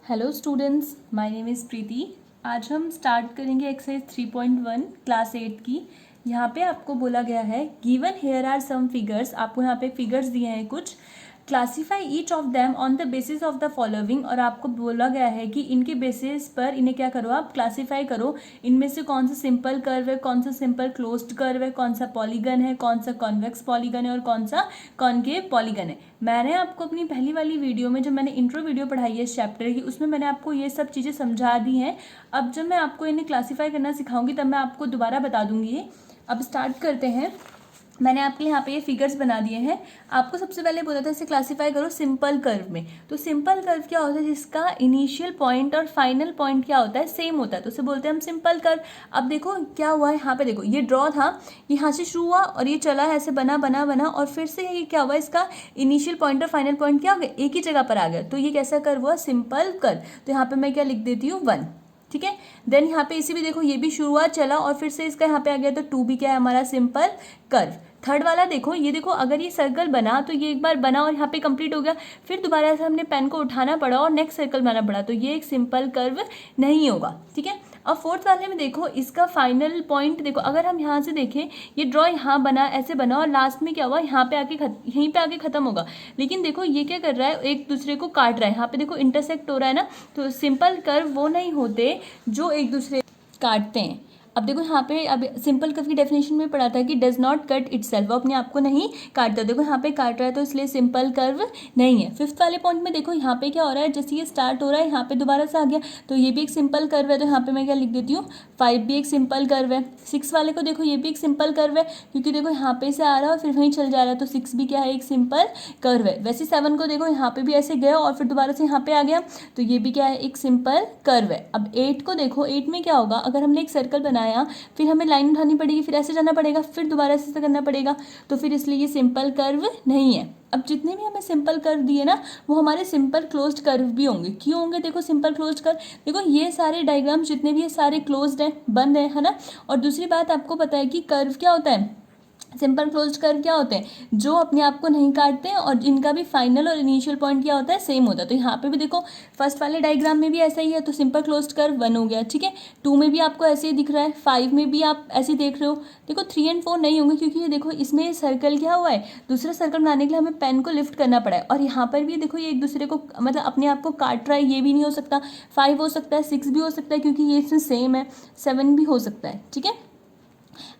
Hello students, my name is Preeti. आज हम start करेंगे एक्सरसाइज 3.1 क्लास 8 की। यहाँ पे आपको बोला गया है given here are some figures. आपको यहाँ पे फिगर्स दिए हैं कुछ। Classify each of them on the basis of the following. और आपको बोला गया है कि इनके बेसिस पर इन्हें क्या करो, आप क्लासीफाई करो। इनमें से कौन सा सिंपल कर्व है, कौन सा सिंपल क्लोज्ड कर्व है, कौन सा पॉलीगन है, कौन सा कॉन्वेक्स पॉलीगन है और कौन सा कॉनकेव पॉलीगन है। मैंने आपको अपनी पहली वाली वीडियो में, जब मैंने इंट्रो वीडियो पढ़ाई है इस चैप्टर की, उसमें मैंने आपको ये सब चीज़ें समझा दी हैं। अब जब मैं आपको इन्हें क्लासीफाई करना सिखाऊंगी तब मैं आपको दोबारा बता दूंगी ये। अब स्टार्ट करते हैं। मैंने आपके यहाँ पे ये फिगर्स बना दिए हैं। आपको सबसे पहले बोला था इसे क्लासीफाई करो सिंपल कर्व में। तो सिंपल कर्व क्या होता है, जिसका इनिशियल पॉइंट और फाइनल पॉइंट क्या होता है, सेम होता है, तो उसे बोलते हैं हम सिंपल कर्व। अब देखो क्या हुआ है, यहाँ पे देखो ये ड्रॉ था, यहाँ से शुरू हुआ और ये चला है ऐसे बना बना बना, और फिर से ये क्या हुआ, इसका इनिशियल पॉइंट और फाइनल पॉइंट क्या हो गया, एक ही जगह पर आ गया। तो ये कैसा कर्व हुआ, सिंपल कर्व। तो यहाँ पे मैं क्या लिख देती हूँ, 1। ठीक है। देन यहाँ पे इसी भी देखो, ये भी शुरुआत चला और फिर से इसका यहाँ पे आ गया, तो 2 भी क्या है हमारा, सिंपल कर्व। थर्ड वाला देखो, ये देखो अगर ये सर्कल बना तो ये एक बार बना और यहाँ पे कंप्लीट हो गया, फिर दोबारा से हमने पेन को उठाना पड़ा और नेक्स्ट सर्कल बनाना पड़ा, तो ये एक सिंपल कर्व नहीं होगा। ठीक है। अब फोर्थ वाले में देखो, इसका फाइनल पॉइंट देखो, अगर हम यहाँ से देखें, ये ड्रॉ यहाँ बना, ऐसे बना और लास्ट में क्या हुआ, यहाँ पे आके यहीं पे आके खत्म होगा। लेकिन देखो ये क्या कर रहा है, एक दूसरे को काट रहा है, यहाँ पे देखो इंटरसेक्ट हो रहा है ना। तो सिंपल कर्व वो नहीं होते जो एक दूसरे काटते हैं। अब देखो यहाँ पे, अब सिंपल कर्व की डेफिनेशन में पढ़ा था कि डज नॉट कट इटसेल्फ, वो अपने आप को नहीं काटता। देखो यहाँ पे काट रहा है तो इसलिए सिंपल कर्व नहीं है। फिफ्थ वाले पॉइंट में देखो, यहाँ पे क्या हो रहा है, जैसे ये स्टार्ट हो रहा है यहाँ पे दोबारा से आ गया, तो ये भी एक सिंपल कर्व है। तो यहाँ पे मैं क्या लिख देती हूँ, 5 भी एक सिंपल कर्व है। 6 वाले को देखो, ये भी एक सिंपल कर्व है, क्योंकि देखो यहाँ पे से आ रहा है और फिर वहीं चल जा रहा है, तो 6 भी क्या है, एक सिंपल कर्व है। वैसे 7 को देखो, यहाँ पे भी ऐसे गया और फिर दोबारा से यहाँ पे आ गया, तो ये भी क्या है, एक सिंपल कर्व है। अब 8 को देखो, 8 में क्या होगा, अगर हमने एक सर्कल बनाया, फिर हमें लाइन उठानी पड़ेगी, फिर ऐसे जाना पड़ेगा, फिर दोबारा ऐसे करना पड़ेगा, तो फिर इसलिए ये सिंपल कर्व नहीं है। अब जितने भी हमें सिंपल कर्व दिए ना, वो हमारे सिंपल क्लोज्ड कर्व भी होंगे। क्यों होंगे, देखो सिंपल क्लोज्ड कर्व, देखो ये सारे डायग्राम जितने भी, ये सारे क्लोज्ड हैं, बंद है ना। और दूसरी बात आपको पता है कि कर्व क्या होता है, सिंपल क्लोज्ड कर्व क्या होते हैं, जो अपने आप को नहीं काटते हैं और इनका भी फाइनल और इनिशियल पॉइंट क्या होता है, सेम होता है। तो यहाँ पे भी देखो, फर्स्ट वाले डायग्राम में भी ऐसा ही है, तो सिंपल क्लोज्ड कर्व 1 हो गया। ठीक है। 2 में भी आपको ऐसे ही दिख रहा है, 5 में भी आप ऐसे ही देख रहे हो। देखो 3 और 4 नहीं होंगे, क्योंकि ये देखो इसमें सर्कल क्या हुआ है, दूसरा सर्कल बनाने के लिए हमें पेन को लिफ्ट करना पड़ा है, और यहाँ पर भी देखो ये एक दूसरे को मतलब अपने आप को काट रहा है, ये भी नहीं हो सकता। 5 हो सकता है, 6 भी हो सकता है, क्योंकि ये इसमें सेम है। 7 भी हो सकता है। ठीक है।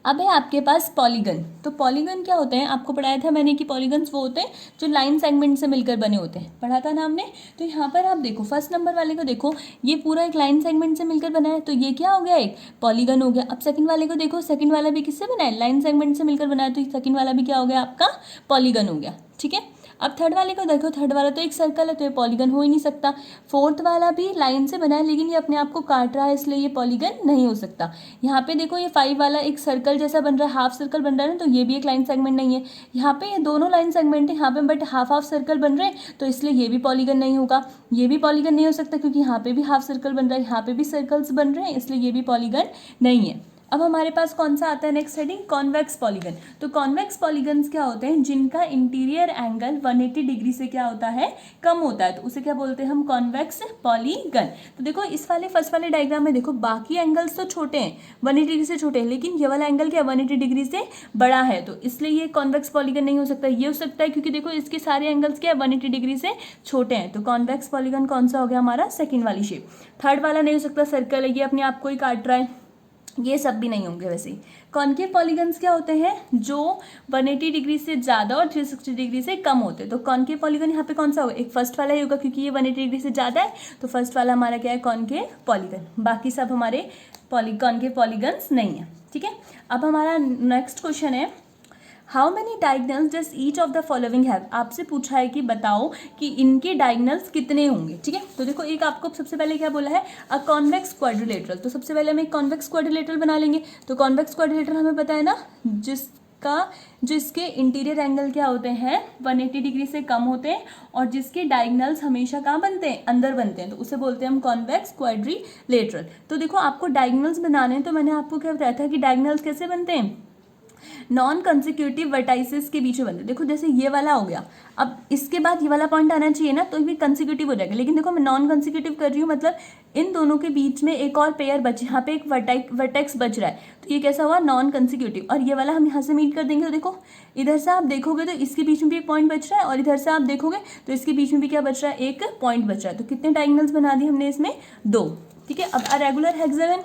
अब है आपके पास पॉलीगन। तो पॉलीगन क्या होते हैं, आपको पढ़ाया था मैंने कि पॉलीगन्स वो होते हैं जो लाइन सेगमेंट से मिलकर बने होते हैं, पढ़ा था ना हमने। तो यहाँ पर आप देखो, फर्स्ट नंबर वाले को देखो, ये पूरा एक लाइन सेगमेंट से मिलकर बना है, तो ये क्या हो गया, एक पॉलीगन हो गया। अब सेकंड वाले को देखो, सेकंड वाला भी किससे बना है, लाइन सेगमेंट से मिलकर बना है, तो सेकंड वाला भी क्या हो गया, आपका पॉलीगन हो गया। ठीक है। अब थर्ड वाले को देखो, थर्ड वाला तो एक सर्कल है, तो ये पॉलीगन हो ही नहीं सकता। फोर्थ वाला भी लाइन से बना है, लेकिन ये अपने आप को काट रहा है, इसलिए ये पॉलीगन नहीं हो सकता। यहाँ पे देखो, ये 5 वाला एक सर्कल जैसा बन रहा है, हाफ सर्कल बन रहा है ना, तो ये भी एक लाइन सेगमेंट नहीं है। यहाँ पे ये दोनों लाइन सेगमेंट है यहाँ पे, बट हाफ हाफ सर्कल बन रहे हैं, तो इसलिए ये भी पॉलीगन नहीं होगा। ये भी पॉलीगन नहीं हो सकता, क्योंकि यहाँ पे भी हाफ सर्कल बन रहा है, यहाँ पे भी सर्कल्स बन रहे हैं, इसलिए ये भी पॉलीगन नहीं है। अब हमारे पास कौन सा आता है नेक्स्ट हेडिंग, कॉन्वेक्स पॉलीगन। तो कॉन्वेक्स पॉलीगन्स क्या होते हैं, जिनका इंटीरियर एंगल 180 डिग्री से क्या होता है, कम होता है, तो उसे क्या बोलते हैं हम, कॉन्वेक्स पॉलीगन। तो देखो इस वाले फर्स्ट वाले डायग्राम में देखो, बाकी एंगल्स तो छोटे हैं, 180 डिग्री से छोटे हैं, लेकिन ये वाला एंगल क्या 180 डिग्री से बड़ा है, तो इसलिए ये कॉन्वेक्स पॉलीगन नहीं हो सकता। ये हो सकता है क्योंकि देखो इसके सारे एंगल्स क्या है, 180 डिग्री से छोटे हैं, तो कॉन्वेक्स पॉलीगन कौन सा हो गया हमारा, सेकेंड वाली शेप। थर्ड वाला नहीं हो सकता, सर्कल है, ये अपने आप को ही काट रहा है, ये सब भी नहीं होंगे। वैसे ही कॉन्केव पॉलीगन्स क्या होते हैं, जो 180 डिग्री से ज़्यादा और 360 डिग्री से कम होते हैं। तो कॉन्केव पॉलीगन यहाँ पे कौन सा होगा, एक फर्स्ट वाला ही होगा, क्योंकि ये 180 डिग्री से ज़्यादा है, तो फर्स्ट वाला हमारा क्या है, कॉन्केव पॉलीगन। बाकी सब हमारे कॉन्केव पॉलीगन्स नहीं है। ठीक है। अब हमारा नेक्स्ट क्वेश्चन है, how many diagonals does each of the following have. आपसे पूछा है कि बताओ कि इनके डायगनल्स कितने होंगे। ठीक है। तो देखो, एक आपको सबसे पहले क्या बोला है, अ कॉन्वेक्स क्वाड्रिलेटरल। तो सबसे पहले हम एक कॉन्वेक्स क्वाड्रिलेटरल बना लेंगे। तो कॉन्वेक्स क्वाड्रिलेटरल हमें पता है ना, जिसके इंटीरियर एंगल क्या होते हैं, 180 डिग्री से कम होते हैं, और जिसके डायगनल्स हमेशा कहाँ बनते हैं, अंदर बनते हैं, तो उसे बोलते हैं हम कॉन्वेक्स क्वाड्रिलेटरल। तो देखो आपको डायगनल्स बनाने हैं, तो मैंने आपको क्या बताया था कि डायगनल्स कैसे बनते हैं, नॉन कंसेक्यूटिव वर्टाइसेस के बीच में बनते। देखो जैसे ये वाला हो गया, अब इसके बाद ये वाला पॉइंट आना चाहिए ना, तो ये कंसेक्यूटिव हो जाएगा, लेकिन देखो मैं नॉन कंसेक्यूटिव कर रही हूँ, मतलब इन दोनों के बीच में एक और पेयर बचे, यहाँ पे एक वर्टेक्स बच रहा है, तो ये कैसा हुआ, नॉन कंसेक्यूटिव। और ये वाला हम यहाँ से मीट कर देंगे, तो देखो इधर से आप देखोगे तो इसके बीच में भी एक पॉइंट बच रहा है, और इधर से आप देखोगे तो इसके बीच में भी क्या बच रहा है, एक पॉइंट बच रहा है। तो कितने डायगोनल्स बना दिए हमने इसमें, 2। ठीक है, अब रेगुलर हेक्सागन,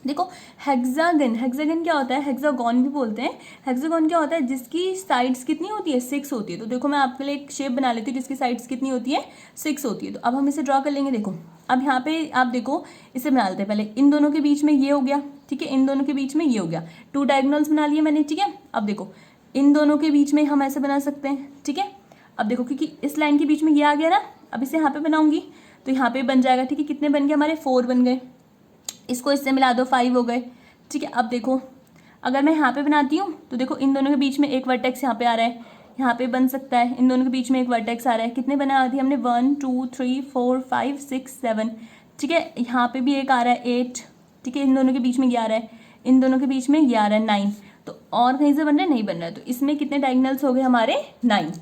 देखो हेक्सागन क्या होता है, हेक्सागोन भी बोलते हैं। हेक्सागोन क्या होता है, जिसकी साइड्स कितनी होती है, 6 होती है। तो देखो मैं आपके लिए एक शेप बना लेती हूँ जिसकी साइड्स कितनी होती है, 6 होती है। तो अब हम इसे ड्रॉ कर लेंगे। देखो अब यहाँ पे आप देखो, इसे बना लेते हैं पहले, इन दोनों के बीच में ये हो गया, ठीक है, इन दोनों के बीच में ये हो गया, 2 डायगोनल्स बना लिए मैंने, ठीक है। अब देखो इन दोनों के बीच में हम ऐसे बना सकते हैं, ठीक है। अब देखो क्योंकि इस लाइन के बीच में ये आ गया ना, अब इसे यहाँ पे बनाऊंगी तो यहाँ पे बन जाएगा, ठीक है। कितने बन गए हमारे, 4 बन गए, इसको इससे मिला दो, 5 हो गए, ठीक है। अब देखो अगर मैं यहाँ पे बनाती हूँ तो देखो इन दोनों के बीच में एक वर्टेक्स यहाँ पे आ रहा है, यहाँ पे बन सकता है, इन दोनों के बीच में एक वर्टेक्स आ रहा है। कितने बना दिए हमने, 1 2 3 4 5 6 7, ठीक है। यहाँ पे भी एक आ रहा है 8, ठीक है, इन दोनों के बीच में ये आ रहा है, इन दोनों के बीच में ये आ रहा है 9। तो और कहीं से बन रहा है, नहीं बन रहा है, तो इसमें कितने डायगोनल्स हो गए हमारे, 9,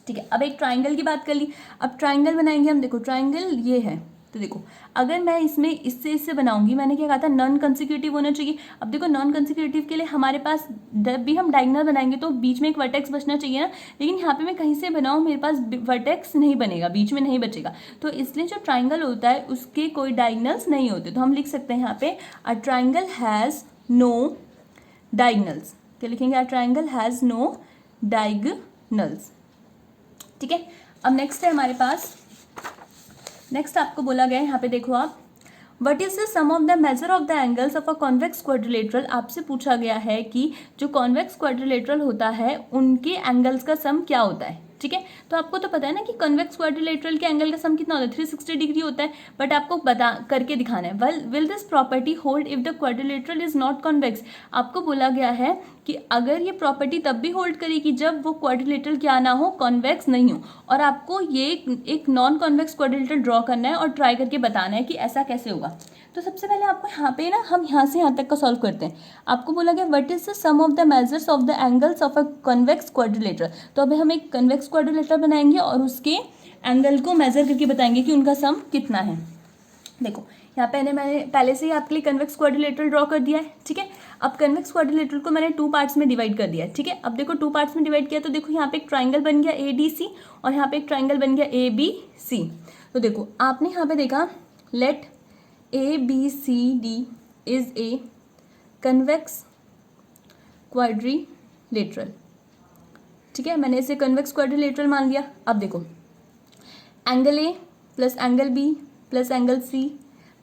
ठीक है। अब एक ट्राइंगल की बात कर ली, अब ट्राइंगल बनाएंगे हम। देखो ट्राइंगल ये है, तो देखो अगर मैं इसमें इससे बनाऊंगी, मैंने क्या कहा था, नॉन कंसेक्यूटिव होना चाहिए। अब देखो नॉन कंसेक्यूटिव के लिए हमारे पास जब भी हम डायगोनल बनाएंगे तो बीच में एक वर्टेक्स बचना चाहिए ना, लेकिन यहाँ पे मैं कहीं से बनाऊँ, मेरे पास वर्टेक्स नहीं बनेगा, बीच में नहीं बचेगा। तो इसलिए जो ट्राइंगल होता है उसके कोई डायगोनल्स नहीं होते। तो हम लिख सकते हैं यहाँ पे, a triangle has no diagonals. क्या लिखेंगे, a triangle has no diagonals, ठीक है। अब नेक्स्ट है हमारे पास, नेक्स्ट आपको बोला गया है यहाँ पे, देखो आप, what is the sum of the measure of the angles of a convex quadrilateral. आपसे पूछा गया है कि जो कॉन्वेक्स क्वाड्रिलेटरल होता है उनके एंगल्स का सम क्या होता है, ठीक है। तो आपको तो पता है ना कि कॉन्वेक्स क्वाड्रिलेटरल के एंगल का सम कितना होता है, 360 डिग्री होता है, बट आपको बता करके दिखाना है। Will this property hold if the quadrilateral is not convex. आपको बोला गया है कि अगर ये प्रॉपर्टी तब भी होल्ड करेगी जब वो क्वाड्रिलेटरल क्या ना हो, कॉन्वेक्स नहीं हो। और आपको ये एक नॉन कॉन्वेक्स क्वाड्रिलेटरल ड्रॉ करना है और ट्राई करके बताना है कि ऐसा कैसे होगा। तो सबसे पहले आपको यहाँ पे ना, हम यहाँ से यहाँ तक का सॉल्व करते हैं। आपको बोला गया what is the sum of the measures of the angles of a convex quadrilateral. तो अभी हम एक कन्वेक्स क्वाड्रिलेटरल बनाएंगे और उसके एंगल को मेजर करके बताएंगे कि उनका सम कितना है। देखो यहाँ पे मैंने पहले से ही आपके लिए कन्वेक्स क्वाड्रिलेटरल ड्रॉ कर दिया है, ठीक है। अब कन्वेक्स क्वाड्रिलेटरल को मैंने 2 पार्ट्स में डिवाइड कर दिया है, ठीक है। अब देखो 2 पार्ट्स में डिवाइड किया तो देखो यहाँ पे एक ट्राइंगल बन गया ADC और यहाँ पे एक ट्राइंगल बन गया ABC। तो देखो आपने यहाँ पे देखा, let ABCD is a convex quadrilateral, ठीक है। मैंने इसे कन्वेक्स क्वाड्रिलेटरल मान लिया। अब देखो angle A plus angle B plus angle C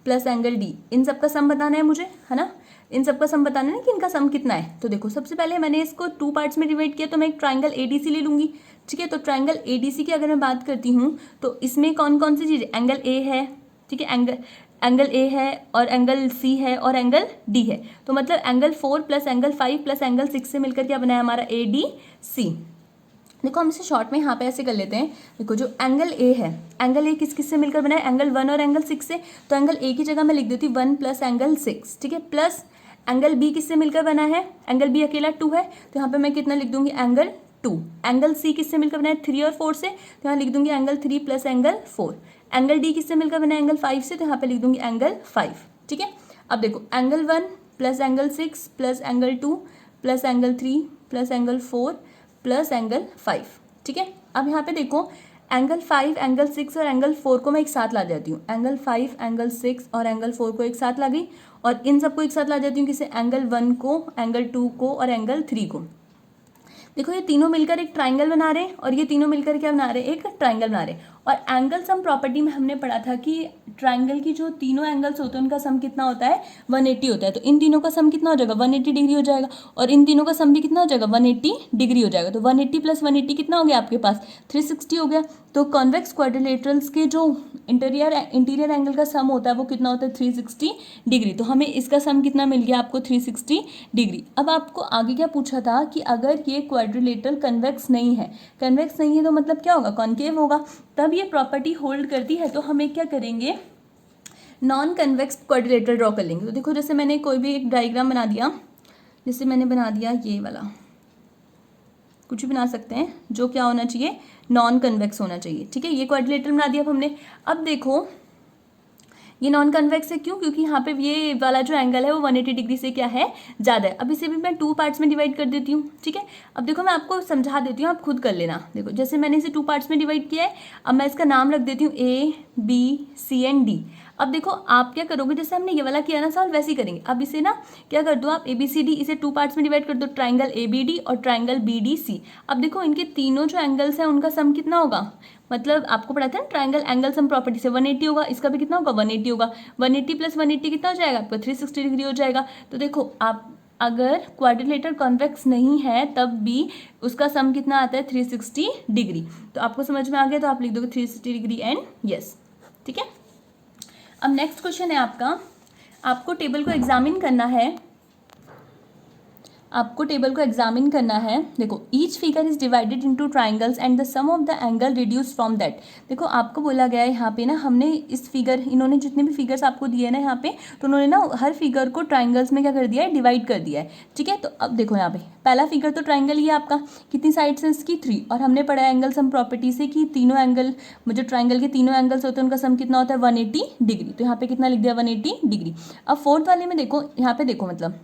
plus angle D, इन सब का सम बताना है मुझे, है ना। इन सब का सम बताना है ना कि इनका सम कितना है। तो देखो सबसे पहले मैंने इसको 2 पार्ट्स में डिवाइड किया, तो मैं एक ट्राइंगल ADC ले लूँगी, ठीक है। तो ट्राइंगल ADC की अगर मैं बात करती हूँ तो इसमें कौन कौन सी चीज़, एंगल A है, ठीक है, एंगल A है और एंगल C है और एंगल D है। तो मतलब angle 4 plus angle 5 plus angle 6 से मिलकर क्या बनाया हमारा ADC। देखो हम इसे शॉर्ट में यहाँ पे ऐसे कर लेते हैं। देखो जो एंगल A है, एंगल A किस किस से मिलकर बना है, एंगल 1 और एंगल 6 से। तो एंगल A की जगह मैं लिख देती हूँ 1 प्लस एंगल 6, ठीक है। प्लस एंगल B किससे मिलकर बना है, एंगल B अकेला 2 है, तो यहाँ पे मैं कितना लिख दूंगी, एंगल 2। एंगल C किससे मिलकर बना है, 3 और 4 से, तो यहाँ लिख दूंगी angle 3 plus angle 4। Angle D किससे मिलकर बना है, एंगल 5 से, तो यहाँ पे लिख दूंगी एंगल 5, ठीक है। अब देखो angle 1 plus angle 6 plus angle 2 plus angle 3 plus angle 4 plus angle 5, ठीक है। अब यहाँ पे देखो एंगल 5, एंगल 6 और एंगल 4 को मैं एक साथ ला देती हूँ। एंगल 5, एंगल 6 और एंगल 4 को एक साथ ला गई और इन सबको एक साथ ला देती हूँ, किसे, एंगल 1 को, एंगल 2 को और एंगल 3 को। देखो ये तीनों मिलकर एक ट्राइंगल बना रहे हैं और ये तीनों मिलकर क्या बना रहे हैं, एक ट्राइंगल बना रहे हैं। और एंगल सम प्रॉपर्टी में हमने पढ़ा था कि ट्राइंगल की जो तीनों एंगल्स होते हैं उनका सम कितना होता है, 180 होता है। तो इन तीनों का सम कितना हो जाएगा, 180 डिग्री हो जाएगा और इन तीनों का सम भी कितना हो जाएगा, 180 डिग्री हो जाएगा। तो 180 प्लस 180 कितना हो गया आपके पास, 360 हो गया। तो कॉन्वेक्स क्वाड्रिलेटरल्स के जो इंटीरियर एंगल का सम होता है वो कितना होता है, 360 डिग्री। तो हमें इसका सम कितना मिल गया आपको, 360 डिग्री। अब आपको आगे क्या पूछा था कि अगर ये क्वाड्रिलेटरल कन्वेक्स नहीं है, कन्वेक्स नहीं है तो मतलब क्या होगा, कॉन्केव होगा, तब ये प्रॉपर्टी होल्ड करती है। तो हमें क्या करेंगे, नॉन कन्वेक्स क्वाड्रिलेटरल ड्रॉ कर लेंगे। तो देखो जैसे मैंने कोई भी एक डायग्राम बना दिया, जैसे मैंने बना दिया ये वाला, कुछ भी बना सकते हैं, जो क्या होना चाहिए, नॉन कन्वेक्स होना चाहिए, ठीक है। ये क्वाड्रिलेटरल बना दिया अब हमने। अब देखो ये नॉन कन्वेक्स है, क्यों? क्योंकि यहाँ पे ये वाला जो एंगल है वो 180 डिग्री से क्या है, ज़्यादा है। अब इसे भी मैं 2 पार्ट्स में डिवाइड कर देती हूँ, ठीक है। अब देखो मैं आपको समझा देती हूँ, आप खुद कर लेना। देखो जैसे मैंने इसे 2 पार्ट्स में डिवाइड किया है, अब मैं इसका नाम रख देती हूँ A B C and D। अब देखो आप क्या करोगे, जैसे हमने ये वाला किया ना सॉल्व, वैसे ही करेंगे। अब इसे ना क्या कर दो आप, ABCD इसे 2 पार्ट्स में डिवाइड कर दो, ट्राइंगल ABD और ट्राइंगल BDC। अब देखो इनके तीनों जो एंगल्स हैं उनका सम कितना होगा, मतलब आपको पढ़ा था ना ट्राइंगल एंगल सम प्रॉपर्टी से 180 होगा, इसका भी कितना होगा 180 होगा। 180 + 180 कितना हो जाएगा आपका 360 डिग्री हो जाएगा। तो देखो आप अगर क्वाड्रिलेटरल कॉन्वेक्स नहीं है तब भी उसका सम कितना आता है 360 डिग्री। तो आपको समझ में आ गया तो आप लिख दोगे 360 डिग्री एंड यस, ठीक है। अब नेक्स्ट क्वेश्चन है आपका, आपको टेबल को एग्जामिन करना है, आपको टेबल को एग्जामिन करना है। देखो each figure is divided into triangles and the sum of the angle reduce from that. देखो आपको बोला गया है यहाँ पे ना, हमने इस फिगर, इन्होंने जितने भी फिगर्स आपको दिए ना यहाँ पे, तो उन्होंने ना हर फिगर को ट्राइंगल्स में क्या कर दिया है, डिवाइड कर दिया है, ठीक है। तो अब देखो यहाँ पे पहला फिगर तो ट्राइंगल ही है आपका, कितनी साइड्स हैं इसकी 3, और हमने पढ़ा एंगल सम प्रॉपर्टी से कि तीनों एंगल, जो ट्राइंगल के तीनों एंगल्स होते हैं उनका सम कितना होता है 180 डिग्री। तो यहाँ पे कितना लिख दिया 180 डिग्री। अब फोर्थ वाले में देखो, यहाँ पे देखो मतलब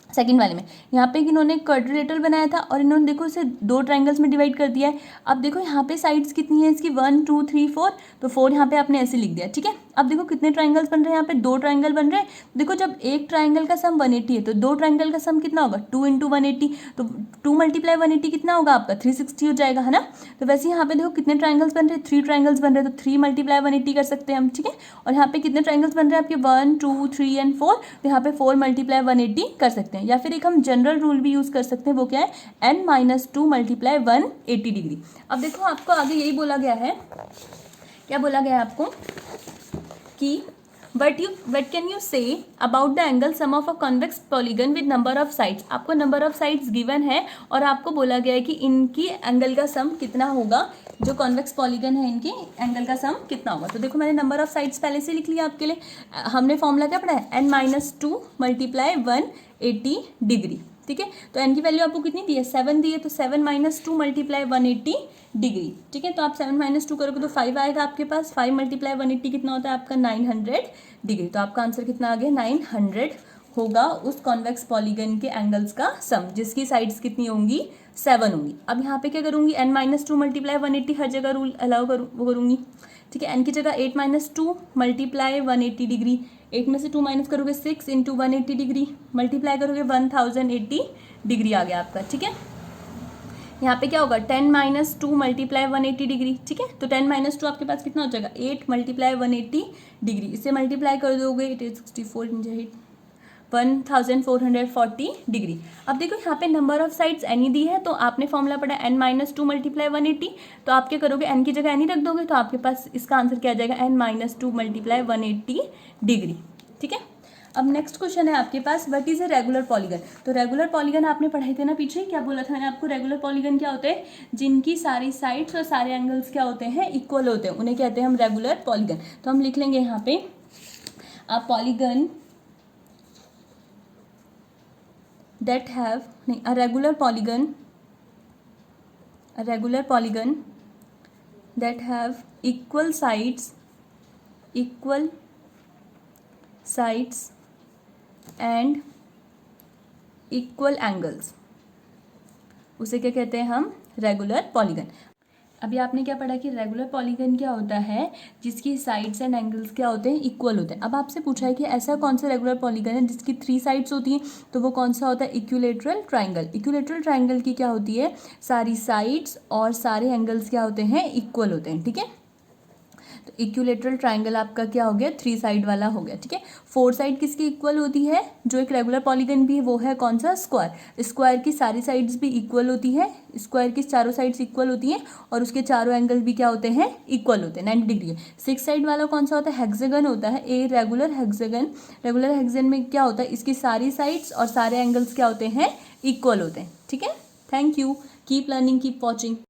सेकंड वाले में यहाँ पे इन्होंने क्वाड्रिलेटरल बनाया था और इन्होंने देखो इसे 2 ट्राइंगल्स में डिवाइड कर दिया है। अब देखो यहाँ पे साइड्स कितनी है इसकी 1 2 3 4, तो 4 यहाँ पे आपने ऐसे लिख दिया, ठीक है। अब देखो कितने ट्राइंगल्स बन रहे हैं, यहाँ पे 2 ट्राइंगल बन रहे हैं। देखो जब एक ट्राइंगल का सम 180 है तो 2 ट्राइंगल का सम कितना होगा 2 × 180, तो 2 × 180 कितना होगा आपका 360 हो जाएगा, है ना। तो वैसे यहाँ पे देखो कितने ट्राइंगल्स बन रहे हैं, 3 ट्राइंगल्स बन रहे हैं, तो 3 × 180 कर सकते हैं हम, ठीक है। और यहाँ पे कितने ट्राइंगल्स बन रहे हैं आपके 1 2 3 एंड 4, तो यहाँ पे 4 × 180 कर सकते हैं। या फिर एक हम जनरल रूल भी यूज कर सकते हैं, वो क्या है n - 2 × 180 डिग्री। अब देखो आपको आगे यही बोला गया है, क्या बोला गया है आपको कि what can you say about the angle sum of a convex polygon with number of sides। आपको नंबर ऑफ साइड्स गिवन है और आपको बोला गया है कि इनकी एंगल का सम कितना होगा, जो कॉन्वेक्स पॉलीगन है इनके एंगल का सम कितना होगा। तो देखो मैंने नंबर ऑफ साइड्स पहले से लिख लिया आपके लिए। हमने फॉर्मूला क्या पढ़ा है, n - 2 × 180 डिग्री, ठीक है। तो n की वैल्यू आपको कितनी दी है 7 दी है, तो 7 - 2 × 180 डिग्री, ठीक है। तो आप 7 - 2 करोगे तो 5 आएगा आपके पास, 5 × 180 कितना होता है आपका 900 डिग्री। तो आपका आंसर कितना आ गया 900 होगा उस कॉन्वेक्स पॉलीगन के एंगल्स का सम, जिसकी साइड्स कितनी होंगी 7 होंगी। अब यहाँ पे क्या करूँगी, n - 2 × 180 हर जगह रूल अलाउ करूँगी, ठीक है। n की जगह 8 - 2 × 180 डिग्री, 8 में से 2 माइनस करोगे 6 × 180 डिग्री, मल्टीप्लाई करोगे 1080 डिग्री आ गया आपका, ठीक है। यहाँ पे क्या होगा 10 - 2 × 180 डिग्री, ठीक है। तो 10 - 2 आपके पास कितना हो जाएगा 8 × 180 डिग्री, इसे मल्टीप्लाई कर दोगे 864 1440 डिग्री। अब देखो यहाँ पे नंबर ऑफ साइड्स एनी दी है, तो आपने फॉर्मूला पढ़ा n - 2 × 180, तो आप क्या करोगे n की जगह एनी रख दोगे, तो आपके पास इसका आंसर क्या आ जाएगा n - 2 × 180 डिग्री, ठीक है। अब नेक्स्ट क्वेश्चन है आपके पास, what is a regular polygon. तो रेगुलर पॉलीगन आपने पढ़ाई थे ना पीछे, क्या बोला था मैंने आपको, रेगुलर पॉलीगन क्या होते हैं, जिनकी सारी साइड्स और सारे एंगल्स क्या होते हैं इक्वल होते हैं, उन्हें कहते हैं हम रेगुलर पॉलीगन। तो हम लिख लेंगे यहाँ पे आप पॉलीगन that have नहीं a regular polygon that have equal sides and equal angles, उसे क्या कहते हैं हम रेगुलर पॉलीगन। अभी आपने क्या पढ़ा कि रेगुलर पॉलीगन क्या होता है, जिसकी साइड्स एंड एंगल्स क्या होते हैं इक्वल होते हैं। अब आपसे पूछा है कि ऐसा कौन सा रेगुलर पॉलीगन है जिसकी 3 साइड्स होती हैं, तो वो कौन सा होता है इक्विलेटरल ट्राइंगल। इक्विलेटरल ट्राइंगल की क्या होती है, सारी साइड्स और सारे एंगल्स क्या होते हैं इक्वल होते हैं, ठीक है। तो इक्विलेटरल ट्राइंगल आपका क्या हो गया 3 साइड वाला हो गया, ठीक है। 4 साइड किसकी इक्वल होती है, जो एक रेगुलर पॉलीगन भी है वो है कौन सा स्क्वायर। स्क्वायर की सारी साइड्स भी इक्वल होती है, स्क्वायर की चारों साइड्स इक्वल होती हैं और उसके चारों एंगल भी क्या होते हैं इक्वल होते हैं 90 डिग्री। 6 साइड वाला कौन सा होता है, हेक्सागन होता है, a regular hexagon. Regular hexagon में क्या होता है, इसकी सारी साइड्स और सारे एंगल्स क्या होते हैं इक्वल होते हैं, ठीक है। Thank you, keep learning, keep watching.